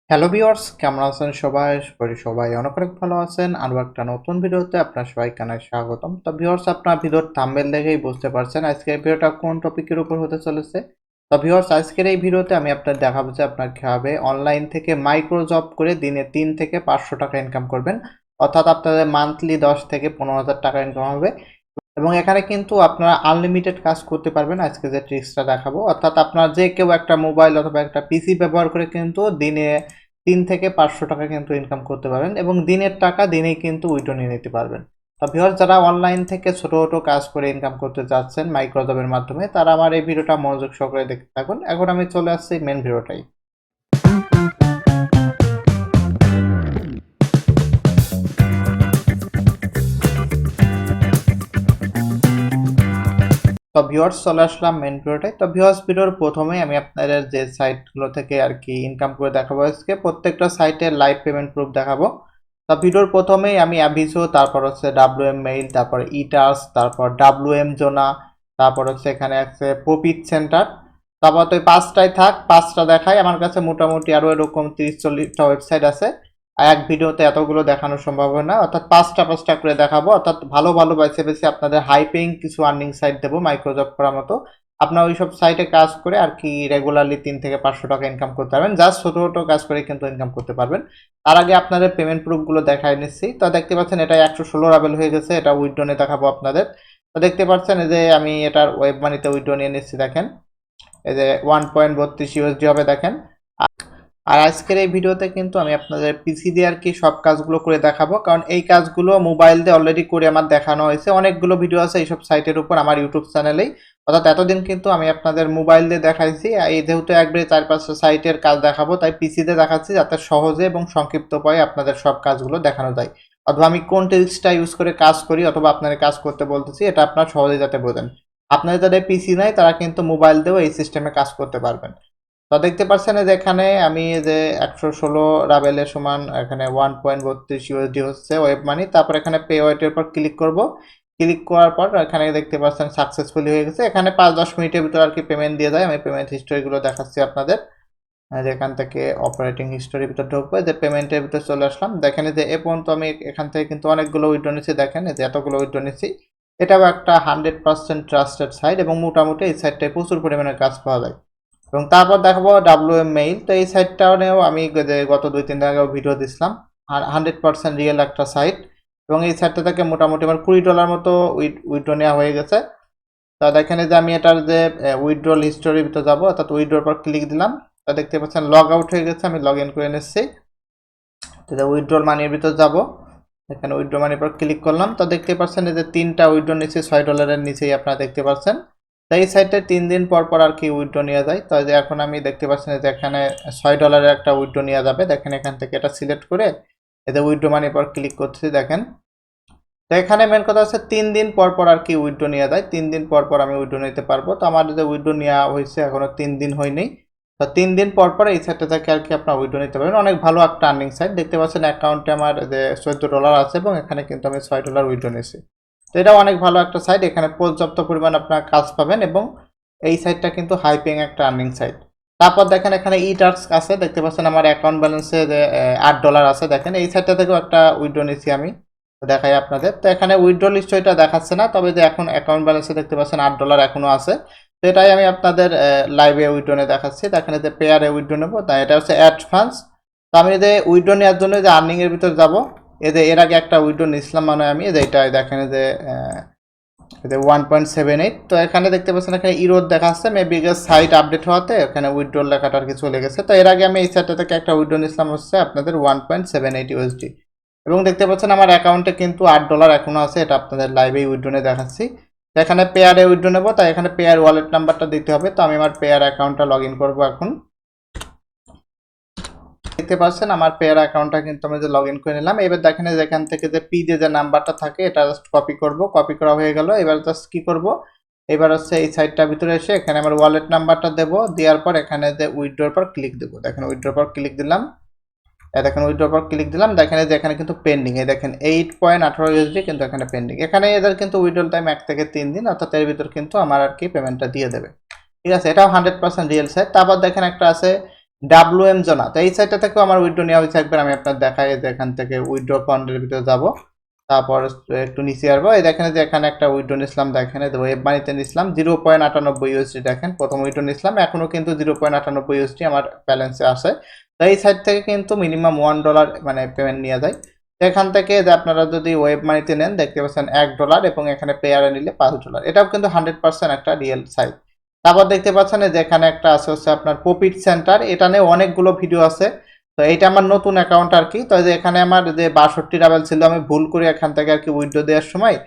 Hello viewers, কেমন আছেন সবাই? আশা করি সবাই অনেক অনেক ভালো আছেন। আরও একটা নতুন ভিডিওতে আপনার সবাইকে অনেক স্বাগতম। তো ভিউয়ার্স, আপনার ভিডিওর থাম্বনেল দেখেই বুঝতে পারছেন আজকের ভিডিওটা কোন টপিকের উপর হতে চলেছে। তো ভিউয়ার্স, আজকের এই ভিডিওতে আমি আপনাদের দেখাবো যে আপনার কিভাবে অনলাইন থেকে মাইক্রো জব করে দিনে 3 থেকে 500 টাকা ইনকাম করবেন। অর্থাৎ আপনাদের মান্থলি 10 থেকে 15,000 টাকা ইনকাম হবে। এবং এখানে কিন্তু আপনারা আনলিমিটেড কাজ করতে পারবেন। আজকে যে ট্রিক্সটা দেখাবো, অর্থাৎ আপনার যে কেউ একটা মোবাইল অথবা একটা পিসি ব্যবহার করে কিন্তু দিনে 3 থেকে 500 টাকা কিন্তু ইনকাম করতে পারবেন এবং দিনের টাকা দিনেই কিন্তু উইথড্র নিয়ে নিতে পারবেন। তো ভিউয়ার্স, যারা অনলাইন থেকে ছোট ছোট কাজ করে ইনকাম করতে যাচ্ছেন মাইক্রো জবের মাধ্যমে, তারা আমার এই ভিডিওটা মনোযোগ সহকারে দেখতে থাকুন। এখন আমি চলে আসছি মেন ভিডিওটাই। তো ভিউয়ার্স, চলে আসলাম মেন ভিডিওটাই। তো ভিউয়ার্স, ভিডিওর প্রথমেই আমি আপনাদের যে সাইটগুলো থেকে আর কি ইনকাম করে দেখাবো, আজকে প্রত্যেকটা সাইটের লাইভ পেমেন্ট প্রুফ দেখাবো। তো ভিডিওর প্রথমেই আমি অ্যাভিজো, তারপর হচ্ছে ডাব্লিউএম মেইল, তারপর ইটাস, তারপর ডাব্লিউএম জোনা, তারপর হচ্ছে এখানে আছে প্রফিট সেন্টার। তারপর তো এই পাঁচটাই থাক, পাঁচটা দেখাই। আমার কাছে মোটামুটি আরও এরকম 30-40টা ওয়েবসাইট আছে। এক ভিডিওতে এতগুলো দেখানো সম্ভব হয় না, অর্থাৎ পাঁচটা পাঁচটা করে দেখাবো। অর্থাৎ ভালো ভালো বেছে বেছে আপনাদের হাই পেইং কিছু আর্নিং সাইট দেবো মাইক্রোজব করার মতো। আপনার ওইসব সাইটে কাজ করে আর কি রেগুলারলি 3 থেকে 500 টাকা ইনকাম করতে পারবেন। জাস্ট ছোটো ছোটো কাজ করে কিন্তু ইনকাম করতে পারবেন। তার আগে আপনাদের পেমেন্ট প্রুফগুলো দেখাই নিচ্ছি। তো দেখতে পাচ্ছেন এটা 116 রাবেল হয়ে গেছে। এটা উইথড্র নিয়ে দেখাবো আপনাদের। তো দেখতে পাচ্ছেন এই যে আমি এটার ওয়েব মানিতে উইথড্র নিয়ে নিচ্ছি। দেখেন এই যে 1.32 ইউএসডি হবে, দেখেন। আর আজকের এই ভিডিওতে কিন্তু আমি আপনাদের পিসি দিয়ে আর কি সব কাজগুলো করে দেখাবো, কারণ এই কাজগুলো মোবাইল দিয়ে অলরেডি করে আমার দেখানো হয়েছে। অনেকগুলো ভিডিও আছে এইসব সাইটের উপর আমার ইউটিউব চ্যানেলেই। অর্থাৎ এতদিন কিন্তু আমি আপনাদের মোবাইল দিয়ে দেখাইছি। এই যেহেতু একবারে 4-5টা সাইটের কাজ দেখাবো, তাই পিসিতে দেখাচ্ছি যাতে সহজে এবং সংক্ষিপ্ত উপায়ে আপনাদের সব কাজগুলো দেখানো যায়। অথবা আমি কোন ট্রিক্সটা ইউজ করে কাজ করি অথবা আপনাদের কাজ করতে বলতেছি, এটা আপনার সহজে যাতে বোঝেন। আপনাদের যাদের পিসি নাই তারা কিন্তু মোবাইল দিয়েও এই সিস্টেমে কাজ করতে পারবেন। তো দেখতে পাচ্ছেন যে এখানে আমি যে 116 রাবেলের সমান এখানে 1.32 ইউএসডি হচ্ছে ওয়েব মানি। তারপর এখানে পে ওয়েটের উপর ক্লিক করব। ক্লিক করার পর এখানে দেখতে পাচ্ছেন সাকসেসফুলি হয়ে গেছে। এখানে 5-10 মিনিটের ভিতর আর কি পেমেন্ট দিয়ে যায়। আমি পেমেন্ট হিস্টোরিগুলো দেখাচ্ছি আপনাদের। এখান থেকে অপারেটিং হিস্টোরির ভিতর ঢুকবো, যে পেমেন্টের ভিতর চলে আসলাম। দেখেন যে এ পর্যন্ত আমি এখান থেকে কিন্তু অনেকগুলো উইথড্র নিচ্ছি। দেখেন যে এতগুলো উইথড্র নিচ্ছি। এটাও একটা 100% ট্রাস্টেড সাইট এবং মোটামুটি এই সাইটটায় প্রচুর পরিমাণে কাজ পাওয়া যায়। এবং তারপর দেখাবো ডাব্লিউএম মেইল। তো এই সাইটটাও আমি গত 2-3 দিন আগেও ভিডিও দিছিলাম। আর 100% রিয়েল একটা সাইট। এবং এই সাইটটা থেকে মোটামুটি আমার $20 মতো উইথড্র নেওয়া হয়ে গেছে। তা দেখেন যে আমি এটার যে উইথড্রল হিস্টোরির ভিতরে যাবো, অর্থাৎ উইথড্রর পর ক্লিক দিলাম। তা দেখতে পাচ্ছেন লগ আউট হয়ে গেছে, আমি লগ ইন করে নিচ্ছি। তো উইথড্রল মানির ভিতর যাব, এখানে উইথড্র মানির পর ক্লিক করলাম। তো দেখতে পাচ্ছেন যে 3টা উইথড্র নিচে $6 নিচেই আপনারা দেখতে পাচ্ছেন। তো এই সাইটে 3 দিন পর পর আর কি উইথড্র নেওয়া যায়। তো যে এখন আমি দেখতে পাচ্ছেন যে এখানে $6 একটা উইথড্র নেওয়া যাবে। দেখেন এখান থেকে এটা সিলেক্ট করে এতে উইথড্র মানির পর ক্লিক করতেছি। দেখেন তো এখানে মেন কথা হচ্ছে 3 দিন পর পর আর কি উইথড্র নেওয়া যায়। 3 দিন পর পর আমি উইথড্র নিতে পারবো। তো আমার যে উইথড্র নেওয়া হয়েছে এখনো 3 দিন হয়নি। তো 3 দিন পর পর এই সাইটটা থেকে আর কি আপনার উইথড্র নিতে পারবেন। অনেক ভালো একটা আর্নিং সাইট। দেখতে পাচ্ছেন অ্যাকাউন্টে আমার যে $14 আছে এবং এখানে কিন্তু আমি $6 উইথড্র নিয়েছি। তো এটাও অনেক ভালো একটা সাইট। এখানে পর্যাপ্ত পরিমাণ আপনার কাজ পাবেন এবং এই সাইটটা কিন্তু হাই পেইং একটা আর্নিং সাইট। তারপর দেখেন এখানে ই টাস্ক আছে। দেখতে পাচ্ছেন আমার অ্যাকাউন্ট ব্যালেন্সে যে $8 আছে। দেখেন এই সাইটটা থেকেও একটা উইথড্র নিয়েছি আমি, দেখাই আপনাদের। তো এখানে উইথড্রল হিস্ট্রিটা দেখাচ্ছে না, তবে যে এখন অ্যাকাউন্ট ব্যালেন্সে দেখতে পাচ্ছেন $8 এখনো আছে। তো এটাই আমি আপনাদের লাইভে উইথড্রনে দেখাচ্ছি। তো এখানে যে পেয়ারে উইথড্র নেবো, তাই এটা হচ্ছে অ্যাড ফান্ডস। তো আমি যে উইথড্র নেওয়ার জন্য যে আর্নিং এর ভিতর যাব, এর আগে একটা উইথড্র নিয়েছিলাম, মানে আমি এটা দেখেন যে 1.78। তো এখানে দেখতে পাচ্ছেন এখানে ইরোড দেখাচ্ছে, মেবি সাইট আপডেট হওয়াতে এখানে উইথড্রল লেখাটা আর কি চলে গেছে। তো এর আগে আমি এই সাইটটা থেকে একটা উইথড্র নিয়েছিলাম হচ্ছে আপনাদের 1.78 ইউএসডি। এবং দেখতে পাচ্ছেন আমার অ্যাকাউন্টে কিন্তু $8 এখনো আছে। এটা আপনাদের লাইভে উইথড্রনে দেখাচ্ছি। তো এখানে পেয়ারে উইথড্র নেবো, তাই এখানে পেয়ার ওয়ালেট নাম্বারটা দিতে হবে। তো আমি আমার পেয়ার অ্যাকাউন্টটা লগ ইন করবো এখন। দেখতে পাচ্ছেন আমার পেয়ার অ্যাকাউন্টটা কিন্তু আমি যে লগ ইন করে নিলাম। এবার দেখেন যে এখান থেকে যে পি যে নাম্বারটা থাকে এটা জাস্ট কপি করব। কপি করা হয়ে গেল। এবার জাস্ট কি করব, এবার হচ্ছে এই সাইটটার ভিতরে এসে এখানে আমার ওয়ালেট নাম্বারটা দেবো। দেওয়ার পর এখানে যে উইথড্রর পর ক্লিক দেবো। দেখেন উইথড্রর পর ক্লিক দিলাম। দেখেন উইথড্র পর ক্লিক দিলাম। দেখেন যে এখানে কিন্তু পেন্ডিং, দেখেন 8.18 ইউএসডি কিন্তু এখানে পেন্ডিং। এখানে এদের কিন্তু উইথড্রল টাইম 1 থেকে 3 দিন, অর্থাৎ এর ভিতর কিন্তু আমার আর কি পেমেন্টটা দিয়ে দেবে। ঠিক আছে, এটাও 100% রিয়েল সাইট। তারপর দেখেন একটা আছে WM জোনা। তো এই সাইটটা থেকেও আমার উইথড্র নেওয়া হয়েছে একবার, আমি আপনার দেখাই যে এখান থেকে উইথড্র ফান্ডের ভিতরে যাব, তারপর একটু নিচে আসবো, এই দেখেন যে এখানে একটা উইথড্র নিছিলাম, দেখেন ওয়েব মানিতে নিছিলাম 0.98 USD, দেখেন প্রথম উইথড্র নিছিলাম, এখনো কিন্তু 0.98 USD আমার ব্যালেন্সে আছে। তো এই সাইট থেকে কিন্তু মিনিমাম $1 মানে পেমেন্ট নিয়ে যায়। তো এখান থেকে যে আপনারা যদি ওয়েব মানিতে নেন দেখতে পাচ্ছেন $1 এবং এখানে পেয়ারে নিলে $5। এটাও কিন্তু 100% একটা রিয়েল সাইট। তারপর দেখতে পাচ্ছেন যে এখানে একটা আছে হচ্ছে আপনার প্রফিট সেন্টার, এটা নিয়ে অনেকগুলো ভিডিও আছে। তো এইটা আমার নতুন অ্যাকাউন্ট আর কি। তো এই যে এখানে আমার যে 62 রাবেল ছিল, আমি ভুল করে এখান থেকে আর কি উইথড্র দেওয়ার সময়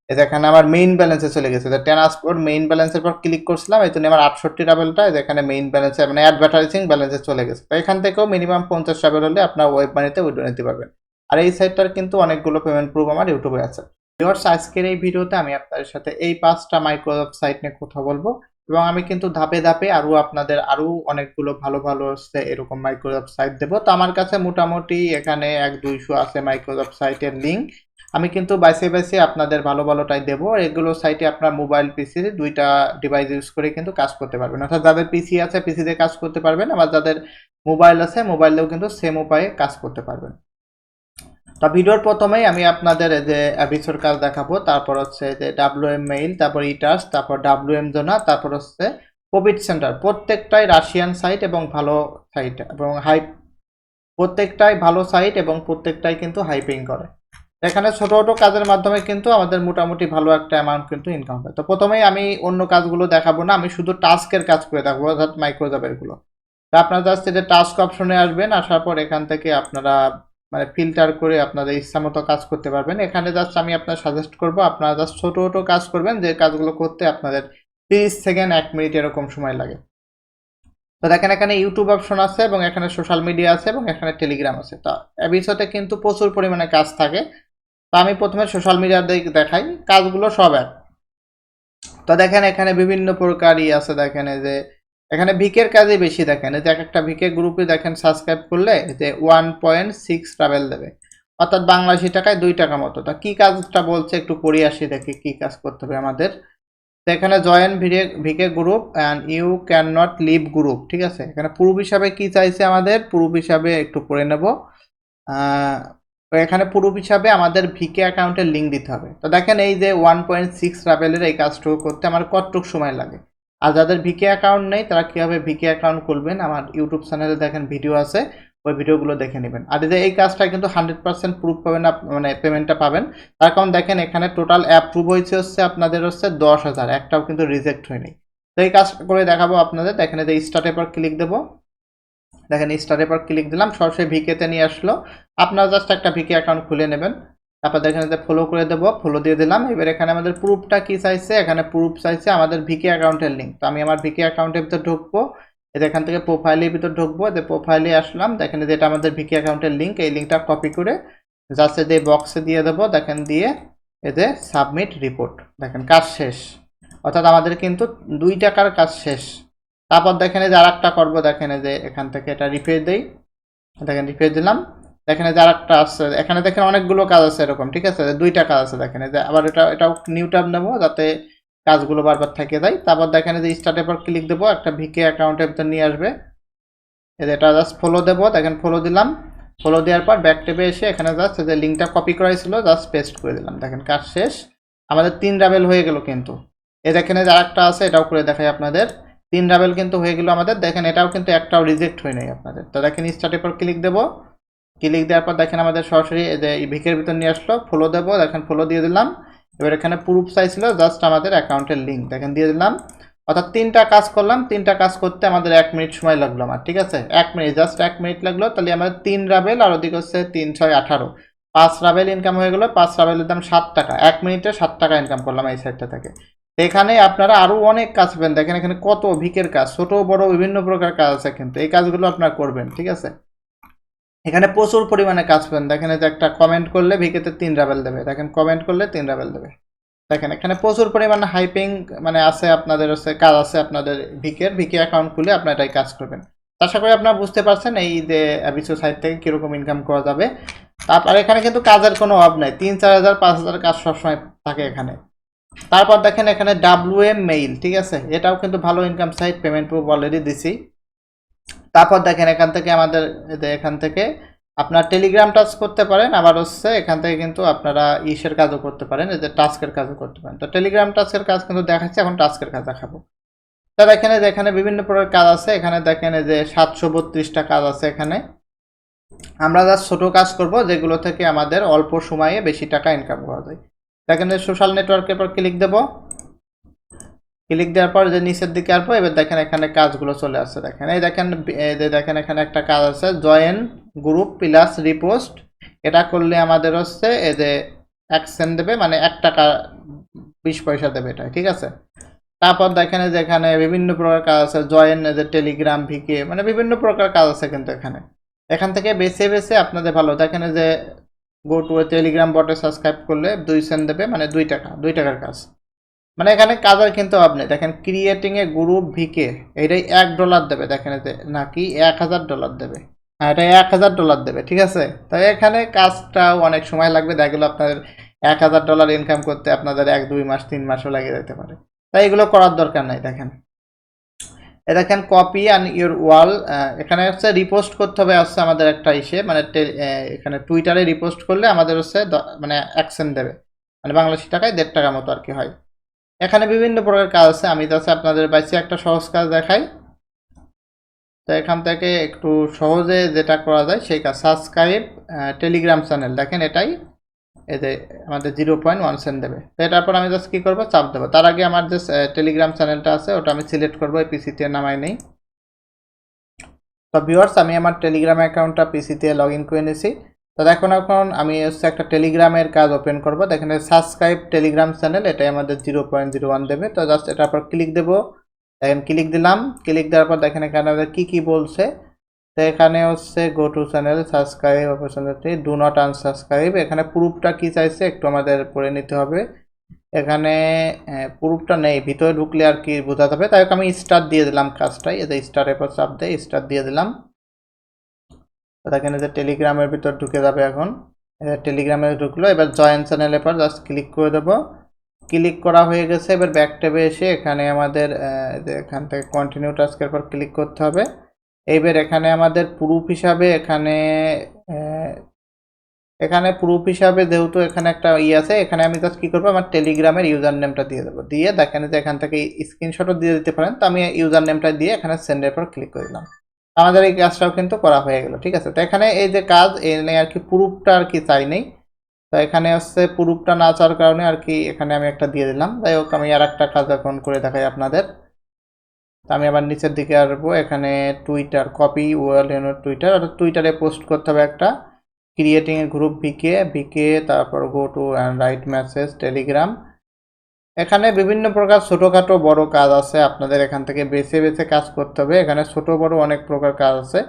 এই যে এখানে আমার মেইন ব্যালেন্সে চলে গেছে, ট্রান্সপোর্ট মেইন ব্যালেন্সের পর ক্লিক করছিলাম, এই জন্য আমার 68 রাবেলটা এখানে মেইন ব্যালেন্সে মানে অ্যাডভার্টাইজিং ব্যালেন্সে চলে গেছে। তো এখান থেকেও মিনিমাম 50 রাবেল হলে আপনার ওয়েব মানিতে উইথড্র নিতে পারবেন। আর এই সাইটটার কিন্তু অনেকগুলো পেমেন্ট প্রুফ আমার ইউটিউবে আছে। ভিউয়ার্স, আজকের এই ভিডিওতে আমি আপনাদের সাথে এই 5টা মাইক্রোসফট সাইট নিয়ে কথা বলবো, এবং আমি কিন্তু ধাপে ধাপে আপনাদের আরো অনেকগুলো ভালো ভালো হচ্ছে এরকম মাইক্রোসফট সাইট দেবো। তো আমার কাছে মোটামুটি এখানে 1-200 আছে মাইক্রোসফট সাইটের লিঙ্ক। আমি কিন্তু বাইসে বাইসে আপনাদের ভালো ভালোটাই দেবো। এগুলো সাইটে আপনার মোবাইল পিসির দুইটা ডিভাইস ইউজ করে কিন্তু কাজ করতে পারবেন, অর্থাৎ যাদের পিসি আছে পিসি দিয়ে কাজ করতে পারবেন, আবার যাদের মোবাইল আছে মোবাইলেও কিন্তু সেম উপায়ে কাজ করতে পারবেন। তো ভিডিওর প্রথমেই আমি আপনাদের যে অ্যাবিসোর কাজ দেখাবো, তারপর হচ্ছে যে WM মেইল, তারপর ইটাস, তারপর WM জোনা, তারপর হচ্ছে প্রফিট সেন্টার। প্রত্যেকটাই রাশিয়ান সাইট এবং ভালো সাইট এবং প্রত্যেকটাই ভালো সাইট এবং প্রত্যেকটাই কিন্তু হাইপিং করে। এখানে ছোট ছোট কাজের মাধ্যমে কিন্তু আমাদের মোটামুটি ভালো একটা অ্যামাউন্ট কিন্তু ইনকাম হয়। তো প্রথমেই আমি অন্য কাজগুলো দেখাবো না, আমি শুধু টাস্কের কাজ করে দেখাবো, অর্থাৎ মাইক্রোজবের গুলো। তো আপনারা জাস্ট যে টাস্ক অপশনে আসবেন, আসার পর এখান থেকে আপনারা মানে ফিল্টার করে আপনাদের ইচ্ছা মতো কাজ করতে পারবেন। এখানে জাস্ট আমি আপনার সাজেস্ট করব আপনারা জাস্ট ছোট ছোট কাজ করবেন, যে কাজগুলো করতে আপনাদের 30 সেকেন্ড 1 মিনিট এরকম সময় লাগে। তো দেখেন এখানে ইউটিউব অপশন আছে এবং এখানে সোশ্যাল মিডিয়া আছে এবং এখানে টেলিগ্রাম আছে। তো এবিসোতে কিন্তু প্রচুর পরিমাণে কাজ থাকে। তো আমি প্রথমে সোশ্যাল মিডিয়া দেখাই, কাজগুলো সব এক। তো দেখেন এখানে বিভিন্ন প্রকারই আছে, দেখেন এই যে এখানে ভিকের কাজই বেশি, দেখেন এই যে একটা ভিকে গ্রুপে দেখেন সাবস্ক্রাইব করলে যে 1.6 ট্রাভেল দেবে, অর্থাৎ বাংলাদেশি টাকায় 2 টাকা মতো। তা কি কাজটা বলছে একটু পড়ে আসি, দেখি কি কাজ করতে হবে আমাদের। তো এখানে join VK group and you can not leave group, ঠিক আছে। এখানে প্রুফ হিসাবে কি চাইছে আমাদের, প্রুফ হিসাবে একটু পড়ে নেব। তো এখানে প্রুফ হিসাবে আমাদের ভিকে অ্যাকাউন্টের লিঙ্ক দিতে হবে। তো দেখেন এই যে 1.6 রাবেলের এই কাজটুকু করতে আমার কতটুকু সময় লাগে। আর যাদের ভিকে অ্যাকাউন্ট নেই তারা কীভাবে ভিকে অ্যাকাউন্ট খুলবেন, আমার ইউটিউব চ্যানেলে দেখেন ভিডিও আছে, ওই ভিডিওগুলো দেখে নেবেন। আর এই কাজটা কিন্তু 100% প্রুফ পাবেন, মানে পেমেন্টটা পাবেন। তার কারণ দেখেন এখানে টোটাল অ্যাপ্রুভ হয়েছে হচ্ছে আপনাদের হচ্ছে 10,000, একটাও কিন্তু রিজেক্ট হয়নি। তো এই কাজ করে দেখাবো আপনাদের। দেখেন এই যে স্টার্টের পর ক্লিক দেবো, দেখেন স্টারের পর ক্লিক দিলাম, সরাসরি ভিকেতে নিয়ে আসলো। আপনারা জাস্ট একটা ভিকে অ্যাকাউন্ট খুলে নেবেন, তারপর দেখেন যে ফলো করে দেবো, ফলো দিয়ে দিলাম। এবার এখানে আমাদের প্রুফটা কি চাইছে, এখানে প্রুফ চাইছে আমাদের ভিকে অ্যাকাউন্টের লিঙ্ক। তো আমি আমার ভিকে অ্যাকাউন্টের ভিতর ঢুকবো, এখান থেকে প্রোফাইলের ভিতর ঢুকবো, যে প্রোফাইলে আসলাম, দেখেন যেটা আমাদের ভিকে অ্যাকাউন্টের লিঙ্ক, এই লিঙ্কটা কপি করে জাস্ট যে বক্সে দিয়ে দেবো, দেখেন দিয়ে এই যে সাবমিট রিপোর্ট, দেখেন কাজ শেষ, অর্থাৎ আমাদের কিন্তু 2 টাকার কাজ শেষ। তারপর দেখেন এই যে আরেকটা করবো, দেখেন এই যে এখান থেকে এটা রিফ্রেশ দেই, দেখেন রিফ্রেশ দিলাম, দেখেন এই যে আরেকটা আছে, এখানে দেখেন অনেকগুলো কাজ আছে এরকম, ঠিক আছে, 2টা কাজ আছে। দেখেন এই যে আবার এটাও নিউ ট্যাব নেবো যাতে কাজগুলো বারবার থেকে যায়। তারপর দেখেন এই যে স্টার্টের পর ক্লিক দেবো, একটা ভিকে অ্যাকাউন্টের ভিতর নিয়ে আসবে, এই যে এটা জাস্ট ফলো দেবো, দেখেন ফলো দিলাম, ফলো দেওয়ার পর ব্যাক টেপে এসে এখানে জাস্ট যে লিঙ্কটা কপি করা ছিল জাস্ট পেস্ট করে দিলাম, দেখেন কাজ শেষ, আমাদের 3 রাবেল হয়ে গেল। কিন্তু এই দেখেন এই যে আরেকটা আছে, এটাও করে দেখাই আপনাদের, 3 রাবেল কিন্তু হয়ে গেল আমাদের। দেখেন এটাও কিন্তু একটাও রিজেক্ট হয় নাই আপনাদের। তো দেখেন স্টার্টের পর ক্লিক দেবো, ক্লিক দেওয়ার পর দেখেন আমাদের সরাসরি এই যে ভিকের ভিতর নিয়ে আসলো, ফলো দেবো, দেখেন ফলো দিয়ে দিলাম। এবার এখানে প্রুফ চাইছিল জাস্ট আমাদের অ্যাকাউন্টের লিঙ্ক, দেখেন দিয়ে দিলাম। অর্থাৎ 3টা কাজ করলাম, 3টা কাজ করতে আমাদের 1 মিনিট সময় লাগলো আমার, ঠিক আছে, 1 মিনিট, জাস্ট 1 মিনিট লাগলো। তাহলে আমাদের 3 রাবেল আর ওদিকে হচ্ছে 3 6 18, 5 রাবেল ইনকাম হয়ে গেলো। 5 রাবেলের দাম 7 টাকা, 1 মিনিটে 7 টাকা ইনকাম করলাম এই সাইটটা থেকে। এখানে আপনারা আরো অনেক কাজ পাবেন, দেখেন এখানে কত ভিকের কাজ, ছোট বড় বিভিন্ন প্রকার কাজ আছে, কিন্তু এই কাজগুলো আপনারা করবেন, ঠিক আছে। এখানে প্রচুর পরিমাণে কাজ পাবেন, দেখেন যে একটা কমেন্ট করলে ভিকেতে 3 রাবেল দেবে, দেখেন কমেন্ট করলে 3 রাবেল দেবে। দেখেন এখানে প্রচুর পরিমাণে হাইপিং মানে আছে, আপনাদের হচ্ছে কাজ আছে আপনাদের ভিকে অ্যাকাউন্ট খুলে আপনারা এটাই কাজ করবেন। আশা করি আপনারা বুঝতে পারছেন এই যে অ্যাবিসো সাইট থেকে কীরকম ইনকাম করা যাবে। তারপর এখানে কিন্তু কাজের কোনো অভাব নাই, 3-4 হাজার 5 হাজার কাজ সবসময় থাকে এখানে। তারপর দেখেন এখানে WM মেইল, ঠিক আছে, এটাও কিন্তু ভালো income site, payment proof already দিছি। তারপর দেখেন এখান থেকে আমাদের এখান থেকে আপনার টেলিগ্রাম টাচ করতে পারেন, আবার হচ্ছে এখান থেকে কিন্তু আপনারা ইসের কাজও করতে পারেন, এই যে টাস্কের কাজও করতে পারেন। তো টেলিগ্রাম টাস্কের কাজ কিন্তু দেখাচ্ছে, এখন টাস্কের কাজ দেখাবো। তো দেখেন এখানে বিভিন্ন প্রকার কাজ আছে, এখানে দেখেন যে 732টা কাজ আছে। এখানে আমরা জাস্ট ছোট কাজ করব যেগুলো থেকে আমাদের অল্প সময়ে বেশি টাকা ইনকাম করা যায়। দেখেন সোশ্যাল নেটওয়ার্কের পর ক্লিক দেব, ক্লিক দেওয়ার পর যে নিচের দিকে আসবো, এবার দেখেন এখানে কাজগুলো চলে আসছে। দেখেন এই দেখেন, এই যে দেখেন এখানে একটা কাজ আছে জয়েন গ্রুপ প্লাস রিপোস্ট। এটা করলে আমাদের হচ্ছে এই যে 1 সেন্ট দেবে, মানে 1 টাকা 20 পয়সা দেবে এটা, ঠিক আছে। তারপর দেখেন যে এখানে বিভিন্ন প্রকার কাজ আছে, জয়েন যে টেলিগ্রাম ভিকে, মানে বিভিন্ন প্রকার কাজ আছে কিন্তু এখানে। এখান থেকে বেছে বেছে আপনাদের ভালো দেখেন যে গো টু টেলিগ্রাম বটে সাবস্ক্রাইব করলে 2 সেন্ট দেবে, মানে 2 টাকা, 2 টাকার কাজ। মানে এখানে কাজের কিন্তু আপনি দেখেন ক্রিয়েটিং এ গ্রুপ ভিকে, এটাই $1 দেবে। দেখেন এতে নাকি $1000 দেবে, হ্যাঁ এটা $1000 দেবে, ঠিক আছে। তাই এখানে কাজটাও অনেক সময় লাগবে, দেখা গেলো আপনাদের $1000 ইনকাম করতে আপনাদের 1-2 মাস 3 মাসও লেগে যেতে পারে। তাই এগুলো করার দরকার নাই। দেখেন এ দেখেন কপি অ্যান্ড ইউর ওয়াল, এখানে হচ্ছে রিপোস্ট করতে হবে, হচ্ছে আমাদের একটা ইসে মানে এখানে টুইটারে রিপোস্ট করলে আমাদের হচ্ছে মানে 1 সেন্ট দেবে, মানে বাংলাদেশি টাকায় 1.5 টাকা মতো আর কি হয়। এখানে বিভিন্ন প্রকার কাজ আছে, আমি যাচ্ছে আপনাদের বাইসে একটা সহজ কাজ দেখাই। তো এখান থেকে একটু সহজে যেটা করা যায় সেই কাজ, সাবস্ক্রাইব টেলিগ্রাম চ্যানেল, দেখেন এটাই এই যে আমাদের 0.1 সেন্ট দেবে। তো এটার পর আমি জাস্ট কী করবো, চাপ দেবো। তার আগে আমার যে টেলিগ্রাম চ্যানেলটা আছে ওটা আমি সিলেক্ট করবো, এই পিসিতে নামাই নেই। তো ভিউয়ার্স আমি আমার টেলিগ্রাম অ্যাকাউন্টটা পিসিতে লগ ইন করে নিয়েছি। তো এখন আমি হচ্ছে একটা টেলিগ্রামের কাজ ওপেন করবো। দেখেন সাবস্ক্রাইব টেলিগ্রাম চ্যানেল, এটাই আমাদের 0.01 দেবে। তো জাস্ট এটার পর ক্লিক দেবো। দেখেন ক্লিক দিলাম, ক্লিক দেওয়ার পর দেখেন এখানে আমাদের কী বলছে। তো এখানে হচ্ছে go to channel subscribe opportunity do not unsubscribe, এখানে প্রুফটা কি চাইছে একটু আমাদের পড়ে নিতে হবে। এখানে প্রুফটা নেই, ভিতরে ঢুকলে আর কি বোঝা যাবে। তাই আমি স্টার দিয়ে দিলাম কাজটাই, এই যে স্টারের পর চাপ দিয়ে স্টার দিয়ে দিলাম। দেখেন যে টেলিগ্রামের ভিতর ঢুকে যাবে। এখন টেলিগ্রামে ঢুকলো, এবার জয়েন চ্যানেলের পর জাস্ট ক্লিক করে দেবো। ক্লিক করা হয়ে গেছে, এবার ব্যাক ট্যাবে এসে এখানে আমাদের এখান থেকে কন্টিনিউ টাস্কের পর ক্লিক করতে হবে। এইবার এখানে আমাদের প্রুফ হিসাবে এখানে প্রুফ হিসাবে যেহেতু এখানে একটা আছে, এখানে আমি জাস্ট কি করবো, আমার টেলিগ্রামের ইউজার নেমটা দিয়ে দেবো। দিয়ে দেখেন যে এখান থেকে স্ক্রিনশটও দিয়ে দিতে পারেন। তো আমি ইউজার নেমটা দিয়ে এখানে সেন্ডের পর ক্লিক করে দিলাম। আমাদের এই কাজটাও কিন্তু করা হয়ে গেল, ঠিক আছে। তো এখানে এই যে কাজ এনে আর কি প্রুফটা আর কি চাই নেই। তো এখানে হচ্ছে প্রুফটা না চাওয়ার কারণে আর কি এখানে আমি একটা দিয়ে দিলাম। যাই হোক আমি আর একটা কাজ এখন করে দেখাই আপনাদের। তো আমি আবার নিচের দিকে আসবো, এখানে টুইটার কপি ওয়াল টুইটার, অর্থাৎ টুইটারে পোস্ট করতে হবে একটা, ক্রিয়েটিং এ গ্রুপ ভিকে, তারপর go to and right message Telegram. এখানে বিভিন্ন প্রকার ছোটোখাটো বড় কাজ আছে, আপনাদের এখান থেকে বেছে বেছে কাজ করতে হবে। এখানে ছোট বড় অনেক প্রকার কাজ আছে।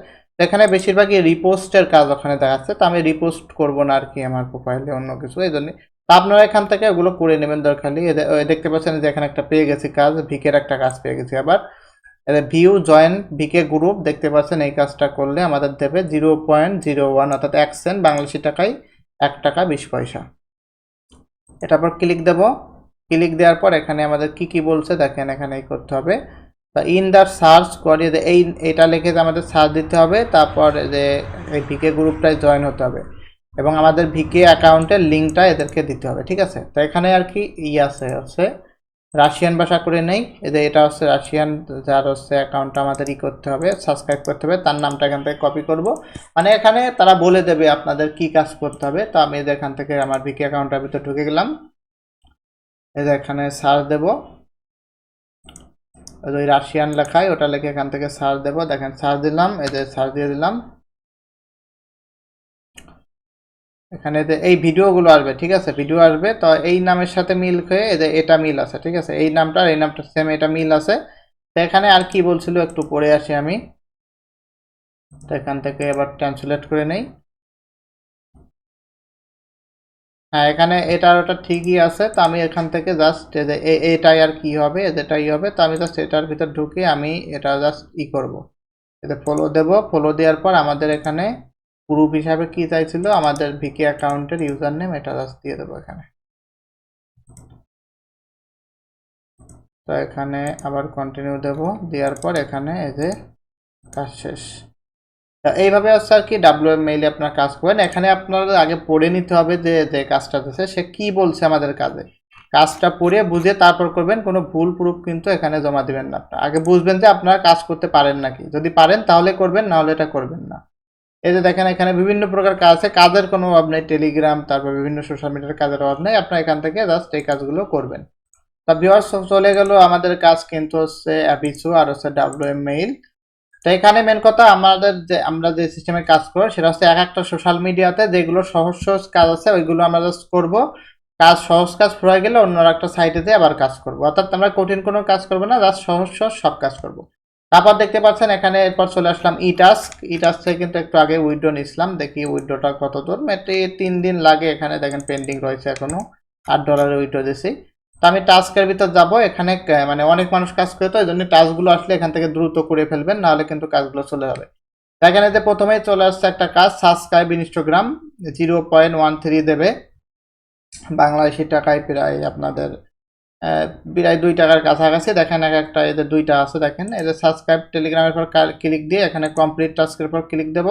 এখানে বেশিরভাগই রিপোস্টের কাজ ওখানে দেখাচ্ছে, তো আমি রিপোস্ট করব না আর কি আমার প্রোফাইলে অন্য কিছু, এই জন্য। তা আপনারা এখান থেকে ওগুলো করে নেবেন দরকার নেই। দেখতে পাচ্ছেন যে এখানে একটা পেয়ে গেছি কাজ, ভিকের একটা কাজ পেয়ে গেছি। আবার ভিউ জয়েন ভিকে গ্রুপ, দেখতে পাচ্ছেন এই কাজটা করলে আমাদের দেবে 0.01, অর্থাৎ 1 সেন্ট, বাংলাদেশি টাকায় 1 টাকা 20 পয়সা। এটার পর ক্লিক দেব। ক্লিক দেওয়ার পর এখানে আমাদের কি বলছে দেখেন, এখানে এই করতে হবে। ইন দ্য সার্চ করে এটা লিখে যে আমাদের সার্চ দিতে হবে, তারপর যে এই ভিকে গ্রুপটায় জয়েন হতে হবে এবং আমাদের ভিকে অ্যাকাউন্টের লিঙ্কটা এদেরকে দিতে হবে, ঠিক আছে। তো এখানে আর কি হচ্ছে রাশিয়ান ভাষা করে নেই, এটা হচ্ছে রাশিয়ান, যার হচ্ছে অ্যাকাউন্টটা আমাদের করতে হবে, সাবস্ক্রাইব করতে হবে, তার নামটা এখান থেকে কপি করব। মানে এখানে তারা বলে দেবে আপনাদের কি কাজ করতে হবে। তো আমি এখান থেকে আমার ভিকি অ্যাকাউন্টের ভিতরে ঢুকে গেলাম, এখানে সার্চ দেব, ওই রাশিয়ান লেখায় ওটা লিখে এখান থেকে সার্চ দেব। দেখেন সার্চ দিলাম, সার্চ দিয়ে দিলাম। এখানে এই ভিডিওগুলো আসবে, ঠিক আছে, ভিডিও আসবে। তো এই নামের সাথে মিল হয়ে এটা মিল আছে, ঠিক আছে, এই নামটা সেম, এটা মিল আছে। তো এখানে আর কি বলছিল একটু পড়ে আসি আমি। তো এখান থেকে এবার ট্রান্সলেট করে নেই। হ্যাঁ এখানে এটা ওটা ঠিকই আছে। তো আমি এখান থেকে জাস্ট এটাই আর কি হবে, যেটাই হবে। তো আমি জাস্ট এটার ভিতর ঢুকে আমি এটা জাস্ট করব, এতে ফলো দেব। ফলো দেওয়ার পর আমাদের এখানে প্রুফ হিসাবে কি চাইছিল, আমাদের ভিকি অ্যাকাউন্টের ইউজার নেম, এটা জাস্ট দিয়ে দেবো এখানে। তো এখানে আবার কন্টিনিউ দেব, দেওয়ার পর এখানে কাজ শেষ। এইভাবে হচ্ছে আর কি ডাব্লিউএম মেইলে আপনার কাজ করবেন। এখানে আপনার আগে পড়ে নিতে হবে যে যে কাজটা দিচ্ছে সে কি বলছে আমাদের কাজে, কাজটা পড়ে বুঝে তারপর করবেন। কোনো ভুল প্রুফ কিন্তু এখানে জমা দিবেন না। আপনার আগে বুঝবেন যে আপনারা কাজ করতে পারেন নাকি, যদি পারেন তাহলে করবেন, না হলে এটা করবেন না। এই যে দেখেন এখানে বিভিন্ন প্রকার কাজ আছে, কাজের কোনো অভাব নেই, টেলিগ্রাম তারপর বিভিন্ন সোশ্যাল মিডিয়ার কাজের অভাব নেই, আপনার এখান থেকে জাস্ট এই কাজগুলো করবেন। তা ভিউয়ার্স চলে গেল আমাদের কাজ কিন্তু হচ্ছে অ্যাপিসু আর হচ্ছে ডাব্লিউএম মেইল। তো এখানে মেন কথা আমাদের যে আমরা যে সিস্টেমে কাজ করব সেটা হচ্ছে এক একটা সোশ্যাল মিডিয়াতে যেগুলো সহজ সহজ কাজ আছে ওইগুলো আমরা জাস্ট করবো। কাজ সহজ কাজ ফুরাই গেলে অন্য একটা সাইটে দিয়ে আবার কাজ করব, অর্থাৎ আমরা কঠিন কোনো কাজ করবো না, জাস্ট সহজ সহজ সব কাজ করব। তারপর দেখতে পাচ্ছেন এখানে এরপর চলে আসলাম ই টাস্ক। ই টাস্ক থেকে কিন্তু একটু আগে উইথড্র নিছিলাম, দেখি উইথড্রটা কত দূর। মেটে 3 দিন লাগে, এখানে দেখেন পেন্ডিং রয়েছে এখনো, $8 উইথড্র দিছি। তো আমি টাস্কের ভিতর যাব, এখানে মানে অনেক মানুষ কাজ করে, তো এই জন্য টাস্কগুলো আসলে এখান থেকে দ্রুত করে ফেলবেন, নাহলে কিন্তু কাজগুলো চলে যাবে। এখানে যে প্রথমেই চলে আসছে একটা কাজ, সাবস্ক্রাইব ইনস্টাগ্রাম 0.13 দেবে বাংলাদেশি টাকায় প্রায় আপনাদের প্রায় $2 কাছাকাছি। দেখেন এক একটা এদের 2টা আছে, দেখেন এদের সাবস্ক্রাইব টেলিগ্রামের পর ক্লিক দিয়ে এখানে কমপ্লিট টাস্কের পর ক্লিক দেব।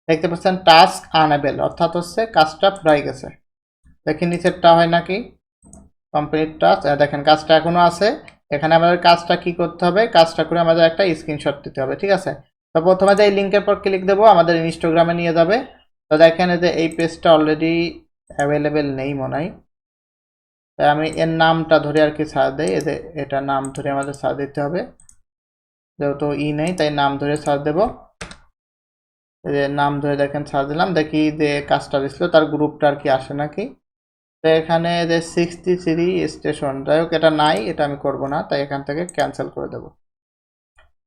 দেখতে পাচ্ছেন টাস্ক আনএবেল, অর্থাৎ হচ্ছে কাজটা ফুরাই গেছে। দেখেন নিচেরটা হয় নাকি কমপ্লিট টাস্ক, দেখেন কাজটা এখনো আছে। এখানে আমাদের কাজটা কি করতে হবে, কাজটা করে আমাদের একটা স্ক্রিনশট দিতে হবে, ঠিক আছে। তো প্রথমে যে এই লিঙ্কের পর ক্লিক দেবো আমাদের ইনস্টাগ্রামে নিয়ে যাবে। তো দেখেন যে এই পেজটা অলরেডি অ্যাভেলেবেল নেই মনে হয়, তাই আমি এর নামটা ধরে আর কি সার্চ দিই। এই যে এটা নাম ধরে আমাদের সার্চ দিতে হবে, যেহেতু নেই তাই নাম ধরে সার্চ দেবো। এই যে নাম ধরে দেখেন সার্চ দিলাম, দেখি যে কাজটা দিছিল তার গ্রুপটা আর কি আসে নাকি। তো এখানে যে 63 স্টেশন, যাই হোক এটা নাই, এটা আমি করব না, তাই এখান থেকে ক্যান্সেল করে দেব।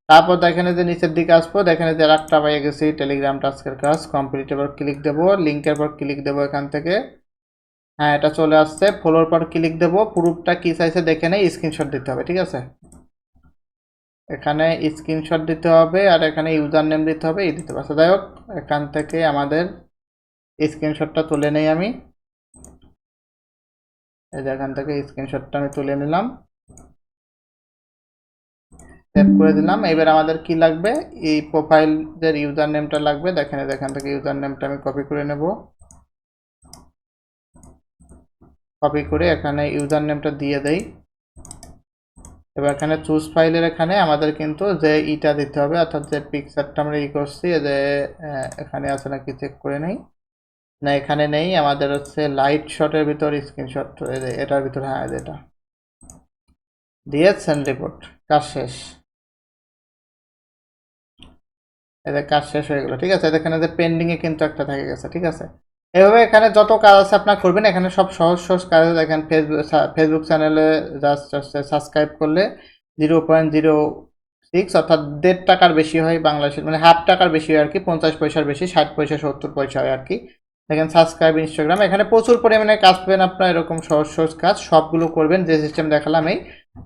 তারপর দেখেন যে নিচের দিকে আসবো, দেখেন যে একটা পেয়ে গেছি টেলিগ্রাম টাস্কের কাজ কমপ্লিট, এবার ক্লিক দেবো, লিঙ্কের পর ক্লিক দেবো এখান থেকে। হ্যাঁ এটা চলে আসছে, ফলোর পর ক্লিক দেবো, প্রুফটা কি চাইছে দেখে নেই, স্ক্রিনশট দিতে হবে, ঠিক আছে। এখানে স্ক্রিনশট দিতে হবে আর এখানে ইউজার নেম দিতে হবে, এই দিতে পারছে। যাই হোক এখান থেকে আমাদের স্ক্রিনশটটা তুলে নেই আমি, এই যে এখান থেকে স্ক্রিনশটটা আমি তুলে নিলাম, সেভ করে দিলাম। এবার আমাদের কি লাগবে, এই প্রোফাইলের ইউজার নেমটা লাগবে। দেখেন এখান থেকে ইউজার নেমটা আমি কপি করে নেব, কপি করে এখানে ইউজার নেমটা দিয়ে দেই। এবার এখানে চুজ ফাইলের এখানে আমাদের কিন্তু যে ইটা দিতে হবে, অর্থাৎ যে পিকচারটা আমরা করছি, যে এখানে আছে নাকি চেক করে নেই, না এখানে নেই, আমাদের হচ্ছে লাইট শটের ভিতর স্ক্রিনশট, এটার ভিতর, হ্যাঁ এটা দিয়ে সেন্ড রিপোর্ট, কাজ শেষ। এদের কাজ শেষ হয়ে গেল, ঠিক আছে। এখানে যে পেন্ডিং এ কিন্তু একটা থেকে গেছে, ঠিক আছে। এভাবে এখানে যত কাজ আছে আপনার করবেন, এখানে সব সহজ সহজ কাজ। দেখেন ফেসবুক চ্যানেলে জাস্ট সাবস্ক্রাইব করলে 0.06 অর্থাৎ $1.5 বেশি হয় বাংলাদেশের, মানে $0.5 বেশি হয় আর কি, 50 পয়সার বেশি, 60 পয়সা 70 পয়সা হয় আর কি। দেখেন সাবস্ক্রাইব ইনস্টাগ্রাম, এখানে প্রচুর পরিমাণে কাজ পাবেন আপনার, এরকম সহজ সহজ কাজ সবগুলো করবেন যে সিস্টেম দেখালাম। এই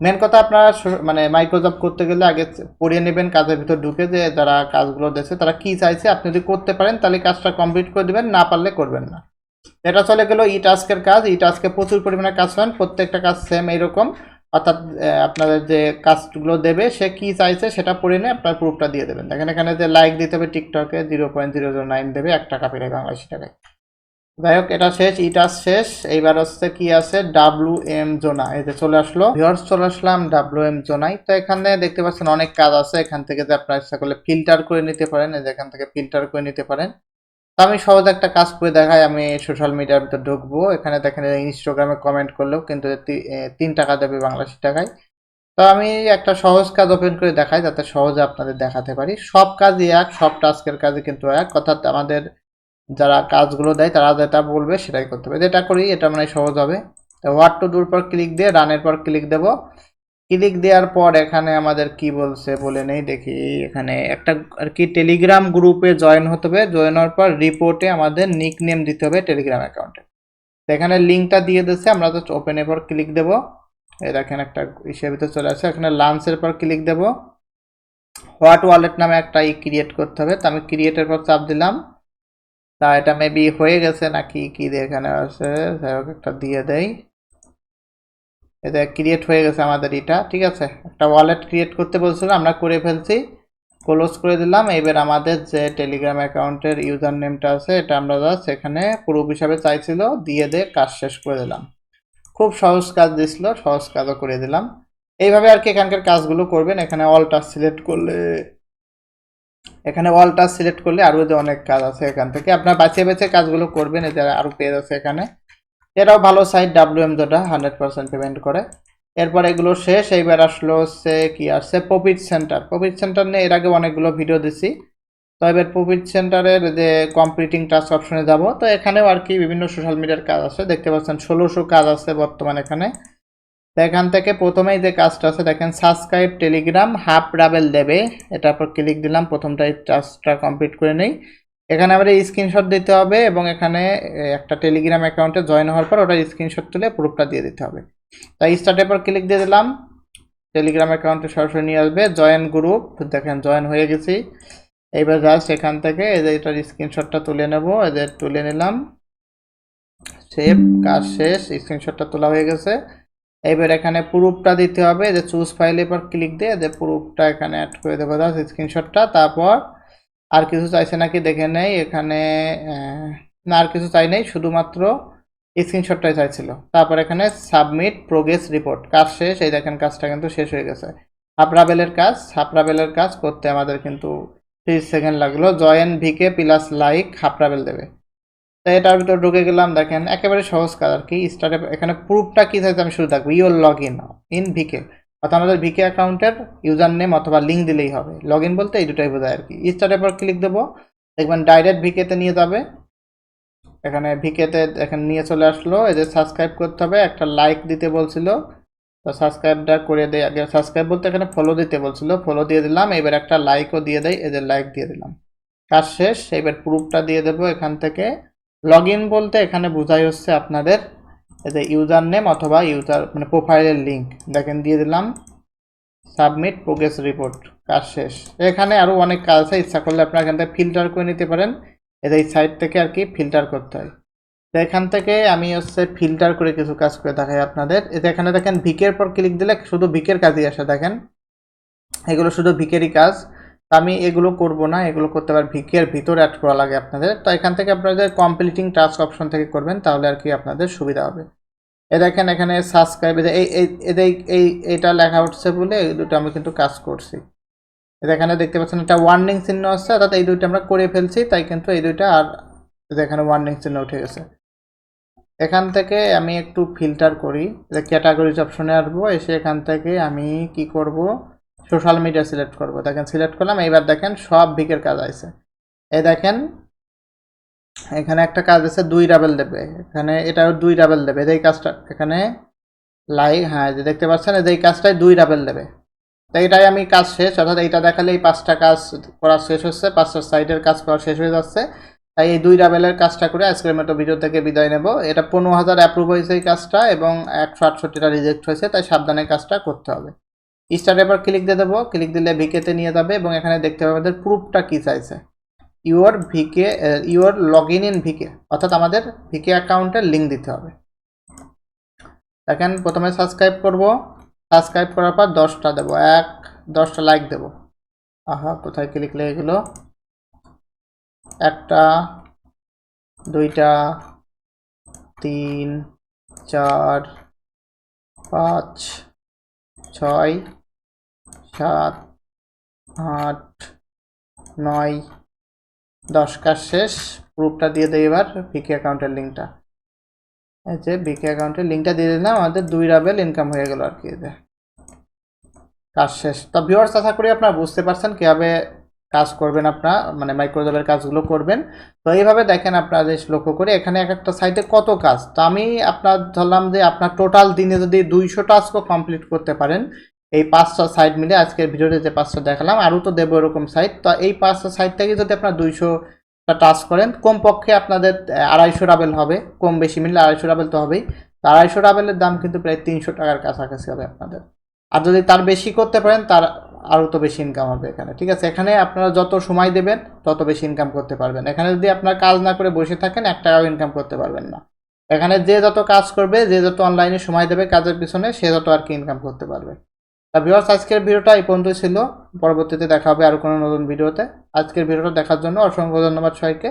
মেন কথা আপনারা মানে মাইক্রোসফট করতে গেলে আগে পড়িয়ে নেবেন কাজের ভিতর ঢুকে, যে যারা কাজগুলো দিয়েছে তারা কি চাইছে, আপনি যদি করতে পারেন তাহলে কাজটা কমপ্লিট করে দেবেন, না পারলে করবেন না। এটা চলে গেল ই টাস্কের কাজ। ই টাস্কে প্রচুর পরিমাণে কাজ পাবেন, প্রত্যেকটা কাজ সেম এইরকম, অর্থাৎ আপনাদের যে কাজগুলো দেবে সে কি চাইছে সেটা পড়ে নিয়ে আপনার প্রুফটা দিয়ে দেবেন। দেখেন এখানে যে লাইক দিতে হবে টিকটকে 0.009 দেবে, $1 পেলে বাংলাদেশি টাকায়। যাই হোক এটা শেষ, ইটা শেষ। এইবার হচ্ছে কি আছে, ডাব্লিউএম জোনা, এই যে চলে আসলো ভিউয়ার্স, চলে আসলাম ডাব্লিউএম জোনায়। তো এখানে দেখতে পাচ্ছেন অনেক কাজ আছে, এখান থেকে যে আপনার ইচ্ছা করলে ফিল্টার করে নিতে পারেন, এই যে এখান থেকে ফিল্টার করে নিতে পারেন। তো আমি সহজ একটা কাজ করে দেখাই, আমি সোশ্যাল মিডিয়ার ভিতর ঢুকবো, এখানে দেখেন ইনস্টাগ্রামে কমেন্ট করলেও কিন্তু $3 দেবে বাংলাদেশি টাকায়। তো আমি একটা সহজ কাজ ওপেন করে দেখাই যাতে সহজে আপনাদের দেখাতে পারি। সব কাজই এক, সব টাস্কের কাজই কিন্তু এক, অর্থাৎ আমাদের যারা কাজগুলো দেয় তারা যেটা বলবে সেটাই করতে হবে। যেটা করি এটা মানে সহজ হবে। তো হোয়াট টু ডুর পর ক্লিক দিয়ে রানের পর ক্লিক দেব। ক্লিক দেওয়ার পর এখানে আমাদের কি বলছে বলে নেই, দেখি এখানে একটা আর কি টেলিগ্রাম গ্রুপে জয়েন হতে হবে। জয়েন হওয়ার পর রিপোর্টে আমাদের নিক নেম দিতে হবে টেলিগ্রাম অ্যাকাউন্টে। এখানে লিঙ্কটা দিয়ে দিচ্ছে, আমরা জাস্ট ওপেনের পর ক্লিক দেব। এই দেখেন একটা ইসের ভিতরে চলে আসছে, এখানে লাঞ্চের পর ক্লিক দেব। হোয়াট ওয়ালেট নামে একটা ক্রিয়েট করতে হবে, তো আমি ক্রিয়েটের পর চাপ দিলাম। তা এটা মেবি হয়ে গেছে নাকি কি এখানে আছে, যাই হোক একটা দিয়ে দেই। এটা ক্রিয়েট হয়ে গেছে আমাদের এটা, ঠিক আছে। একটা ওয়ালেট ক্রিয়েট করতে বলছিল, আমরা করে ফেলছি। ক্লোজ করে দিলাম। এবার আমাদের যে টেলিগ্রাম অ্যাকাউন্টের ইউজার নেমটা আছে এটা আমরা জাস্ট এখানে প্রুফ হিসাবে চাইছিল দিয়ে কাজ শেষ করে দিলাম। খুব সহজ কাজ দিছিল, সহজ কাজও করে দিলাম। এইভাবে আর কি এখানকার কাজগুলো করবেন। এখানে অল টাচ সিলেক্ট করলে আরও যে অনেক কাজ আছে এখান থেকে আপনার বাছিয়ে বেছে কাজগুলো করবেন। এদের আরও পেজ আছে এখানে। এটাও ভালো সাইট WM যেটা 100% পেমেন্ট করে। এরপর এগুলো শেষ। এইবার আসলো হচ্ছে কি আসছে প্রফিট সেন্টার নিয়ে এর আগে অনেকগুলো ভিডিও দিছি। তো এবার প্রফিট সেন্টারের যে কমপ্লিটিং টাস্ক অপশনে যাব। তো এখানেও আর কি বিভিন্ন সোশ্যাল মিডিয়ার কাজ আছে, দেখতে পাচ্ছেন 1600 কাজ আছে বর্তমানে এখানে। তো এখান থেকে প্রথমেই যে কাজটা আছে দেখেন সাবস্ক্রাইব টেলিগ্রাম হাফ রাবেল দেবে, এটার উপর ক্লিক দিলাম। প্রথমটাই টাস্কটা কমপ্লিট করে নেই। এখানে আমাদের স্ক্রিনশট দিতে হবে এবং এখানে একটা টেলিগ্রাম অ্যাকাউন্টে জয়েন হওয়ার পর ওটা স্ক্রিনশট তুলে প্রুফটা দিয়ে দিতে হবে। তাই স্টার্টের পর ক্লিক দিয়ে দিলাম। টেলিগ্রাম অ্যাকাউন্টে সরাসরি নিয়ে আসবে। জয়েন গ্রুপ, দেখেন জয়েন হয়ে গেছি। এইবার জাস্ট এখান থেকে এটার স্ক্রিনশটটা তুলে নেব। এদের তুলে নিলাম, সেভ, কাজ শেষ, স্ক্রিনশটটা তোলা হয়ে গেছে। এবার এখানে প্রুফটা দিতে হবে, যে চুজ ফাইলের পর ক্লিক দিয়ে যে প্রুফটা এখানে অ্যাড করে দেবো জাস্ট স্ক্রিনশটটা। তারপর আর কিছু চাইছে নাকি দেখে নেই এখানে, না আর কিছু চাই নেই, শুধুমাত্র স্ক্রিনশটটাই চাইছিল। তারপর এখানে সাবমিট প্রোগ্রেস রিপোর্ট, কাজ শেষ। এই দেখেন কাজটা কিন্তু শেষ হয়ে গেছে। হাফরাবেলের কাজ করতে আমাদের কিন্তু 30 সেকেন্ড লাগলো। জয়েন ভিকে প্লাস লাইক হাফরাবেল দেবে। তো এটার ভিতর ঢুকে গেলাম। দেখেন একেবারে সহজ কাজ আর কি। স্টার্টে এখানে প্রুফটা কি চাইছে আমি শুরু থাকবো, ইউর লগ ইন ভিকে, অর্থাৎ আমাদের ভিকে অ্যাকাউন্টের ইউজার নেম অথবা লিঙ্ক দিলেই হবে। লগ ইন বলতে এই দুটাই বোঝায় আর কি। স্টার্টের পর ক্লিক দেবো, দেখবেন ডাইরেক্ট ভিকেতে নিয়ে যাবে। এখানে ভিকেতে এখানে নিয়ে চলে আসলো। এদের সাবস্ক্রাইব করতে হবে, একটা লাইক দিতে বলছিল, তো সাবস্ক্রাইবটা করে দেয় আগে। সাবস্ক্রাইব বলতে এখানে ফলো দিতে বলছিল, ফলো দিয়ে দিলাম। এবার একটা লাইকও দিয়ে দেয়, এদের লাইক দিয়ে দিলাম। কাজ শেষ। এবার প্রুফটা দিয়ে দেবো এখান থেকে। লগ ইন বলতে এখানে বোঝাই হচ্ছে আপনাদের এদের ইউজার নেম অথবা ইউজার মানে প্রোফাইলের লিঙ্ক, দেখেন দিয়ে দিলাম। সাবমিট প্রোগ্রেস রিপোর্ট, কাজ শেষ। এখানে আরও অনেক কাজ আছে, ইচ্ছা করলে আপনারা এখান থেকে ফিল্টার করে নিতে পারেন। এদের এই সাইট থেকে আর কি ফিল্টার করতে হয়। তো এখান থেকে আমি হচ্ছে ফিল্টার করে কিছু কাজ করে দেখাই আপনাদের। এতে এখানে দেখেন ভিকের পর ক্লিক দিলে শুধু ভিকের কাজই আসে। দেখেন এগুলো শুধু ভিকেরই কাজ। তো আমি এগুলো করব না, এগুলো করতে পারে ভিকের ভিতরে অ্যাড করা লাগে আপনাদের। তো এখান থেকে আপনাদের কমপ্লিটিং টাস্ক অপশন থেকে করবেন, তাহলে আর কি আপনাদের সুবিধা হবে। এ দেখেন এখানে সাবস্ক্রাইব এইটা লেখা উঠছে বলে এই দুটো আমি কিন্তু কাজ করছি। এখানে দেখতে পাচ্ছেন একটা ওয়ার্নিং চিহ্ন আছে, অর্থাৎ এই দুইটা আমরা করে ফেলছি, তাই কিন্তু এই দুইটা আর এখানে ওয়ার্নিং চিহ্ন উঠে গেছে। এখান থেকে আমি একটু ফিল্টার করি, ক্যাটাগরিজ অপশনে আসবো। এসে এখান থেকে আমি কি করব, সোশ্যাল মিডিয়া সিলেক্ট করব। দেখেন সিলেক্ট করলাম। এইবার দেখেন সব ভিকের কাজ আছে। এই দেখেন এখানে একটা কাজ আছে 2 রাবেল দেবে, এখানে এটাও 2 রাবেল দেবে। এই কাজটা এখানে হ্যাঁ যে দেখতে পাচ্ছেন এই কাজটাই 2 রাবেল দেবে। তো এটাই আমি কাজ শেষ, অর্থাৎ এইটা দেখালে এই 5টা কাজ করা শেষ হচ্ছে, 5টা সাইডের কাজ করা শেষ হয়ে যাচ্ছে। তাই এই 2 রাবেলের কাজটা করে আজকের মতো ভিডিও থেকে বিদায় নেব। এটা 15,000 অ্যাপ্রুভ হয়েছে এই কাজটা এবং 168টা রিজেক্ট হয়েছে, তাই সাবধানে কাজটা করতে হবে। স্টার্ট এবার ক্লিক দিয়ে দেবো, ক্লিক দিলে ভিকেতে নিয়ে যাবে এবং এখানে দেখতে পাবে আমাদের প্রুফটা কি চাইছে, ইউর লগ ইন ভিকে, অর্থাৎ আমাদের ভিকে অ্যাকাউন্টের লিঙ্ক দিতে হবে। দেখেন প্রথমে সাবস্ক্রাইব করব, সাবস্ক্রাইব করার পর 10টা দেবো, 10টা লাইক দেবো। আহা কোথায় ক্লিক লেগে গেল, 1টা 2টা 3 4 5 6 7 8 9 10, কাজ শেষ। প্রুফটা দিয়ে দেয় এবার ভিকে অ্যাকাউন্টের লিঙ্কটা। এই যে ভিকে অ্যাকাউন্টের লিঙ্কটা দিয়ে দিলাম, আমাদের 2 রাবেল ইনকাম হয়ে গেল আর কি। কাজ শেষ। তো ভিউয়ার্স আশা করি আপনারা বুঝতে পারছেন কীভাবে কাজ করবেন, আপনারা মানে মাইক্রোজবের কাজগুলো করবেন। তো এইভাবে দেখেন আপনারা যে লক্ষ্য করে এখানে এক একটা সাইটে কত কাজ। তো আমি আপনার ধরলাম যে আপনার টোটাল দিনে যদি 200 টাস্কও কমপ্লিট করতে পারেন, এই 5টা সাইট মিলে আজকের ভিডিওতে যে 5টা দেখালাম, আরও তো দেবো এরকম সাইট। তো এই 5টা সাইট থেকে যদি আপনারা 200টা টাস্ক করেন, কমপক্ষে আপনাদের 250 রাবেল হবে, কম বেশি মিললে 250 রাবেল তো হবেই। 250 রাবেলের দাম কিন্তু প্রায় 300 টাকার কাছাকাছি হবে আপনাদের। আর যদি তার বেশি করতে পারেন তার আরও তো বেশি ইনকাম হবে এখানে, ঠিক আছে। এখানে আপনারা যত সময় দেবেন তত বেশি ইনকাম করতে পারবেন। এখানে যদি আপনার কাজ না করে বসে থাকেন 1 টাকাও ইনকাম করতে পারবেন না। এখানে যে যত কাজ করবে, যে যত অনলাইনে সময় দেবে কাজের পিছনে, সে যত আর কি ইনকাম করতে পারবে। তা ভিউয়ার্স, আজকের ভিডিওটা এই পর্যন্ত ছিল। পরবর্তীতে দেখা হবে আরো কোনো নতুন ভিডিওতে। আজকের ভিডিওটা দেখার জন্য অসংখ্য ধন্যবাদ সবাইকে।